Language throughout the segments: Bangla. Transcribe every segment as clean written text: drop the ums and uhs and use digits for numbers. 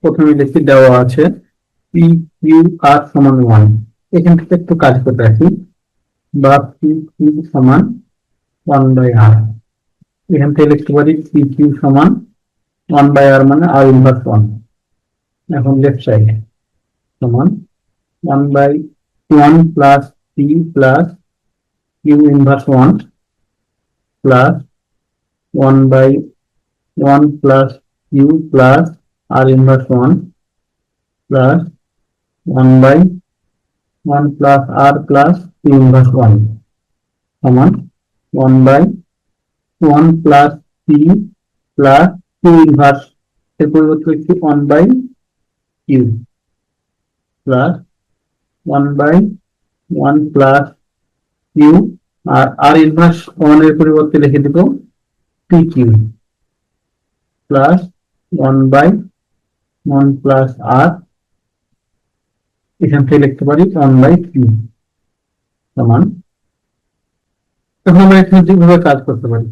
প্রথমে লিখি দেওয়া আছে পি কিউ আর সমান 1। এখান থেকে একটু কাজ করে রাখি, বা পি কিউ সমান 1/r। এখান থেকে লিখতে পারি পি কিউ সমান 1/r, মানে আর ইনভার্স 1। এখন লেফট সাইড সমান 1/1 plus P plus Q inverse 1 plus 1/1 plus Q plus R inverse 1 plus 1/1 plus R plus Q inverse 1 সমান 1/1 plus P plus Q inverse এর পরিবর্তে একটি 1/কিউ প্লাস 1/1 প্লাস কিউ, আর আর ইনভার্স 1 এর পরিবর্তে লিখে দিব P Q plus 1/1 plus R, এখান থেকে লিখতে পারি 1/কিউ সমান। এখন আমরা এখানে দুইভাবে কাজ করতে পারি,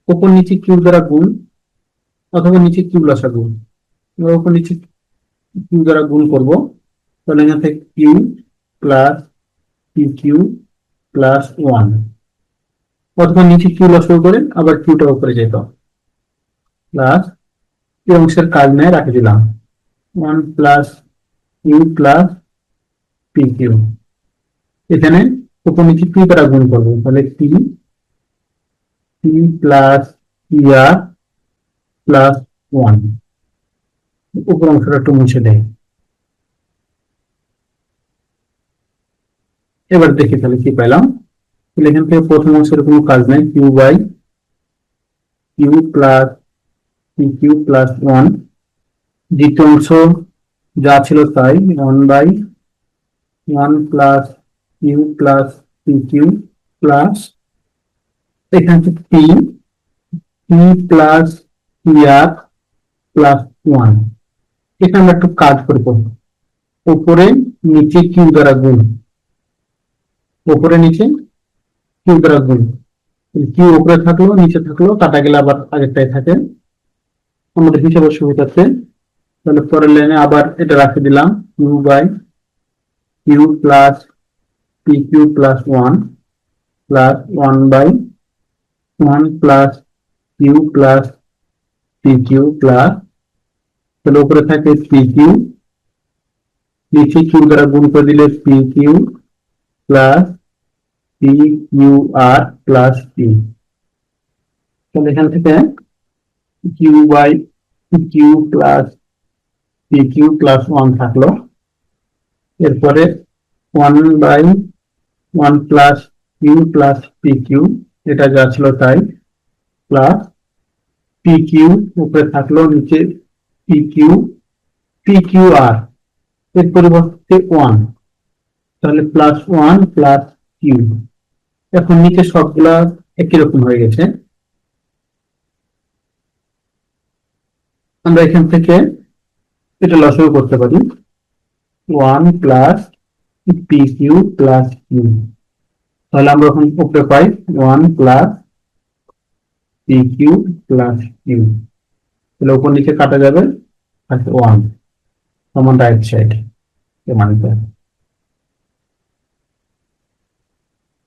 উপর নিচে কিউ দ্বারা গুণ অথবা নিচে কিউ লসাগু। উপর নিচে কিউ দ্বারা গুণ করব, তাহলে এখান থেকে q plus P Q plus 1, অথবা নিচে কিউ লসাগু করে আবার কিউটা উপরে যেত, প্লাস এই অংশের কাজ নেয় রাখে দিলাম 1 plus Q plus P q. এখানে উপর নিচে কিউ দ্বারা গুণ করবো, তাহলে পি প্লাস আর প্লাস 1, উপর অংশটা একটু মুছে দেয়। এবার দেখি তাহলে কি পেলাম। এখান থেকে প্রথম অংশের কোনো কাজ নেই, q by Q plus P Q plus 1। দ্বিতীয় অংশ যা ছিল তাই, 1/1 plus Q plus P Q plus এখান থেকে পি প্লাস আর প্লাস 1। এখানে আমরা একটু কাজ করবো, উপরে নিচে কিউ দ্বারা গুণ, উপরে নিচে কিউ দ্বারা গুণ, কিউ উপরে থাকলো নিচে থাকলো কাটা গেলে আবার আগেরটাই থাকে আমাদের হিসাবের সুবিধাতে। তাহলে পরের লাইনে আবার এটা রাখে দিলাম, q by Q plus P Q plus 1 plus 1/1 plus Q plus P Q plus, তাহলে উপরে থাকে পি কিউ, নিচে কিউ দ্বারা গুণ করে দিলে P Q plus P Q R plus P. তাহলে এখান থেকে Q by Q plus P Q plus 1 থাকলো, এরপরে 1/1 plus Q plus P Q, এটা যা ছিল তাই, প্লাস পি কিউ উপরে থাকলো নিচে পি কিউ আর এর পরিবর্তে 1, তাহলে প্লাস 1 প্লাস কিউ। এখন নিচে সবগুলা একই রকম হয়ে গেছে। আমরা এখান থেকে এটা লসাগু করতে পারি, 1 plus P Q plus q, তাহলে আমরা এখন উপরে পাই 1 plus P Q plus q, তাহলে উপর নিচে কাটা যাবে, 1 সমান রাইট সাইড মানতে হবে।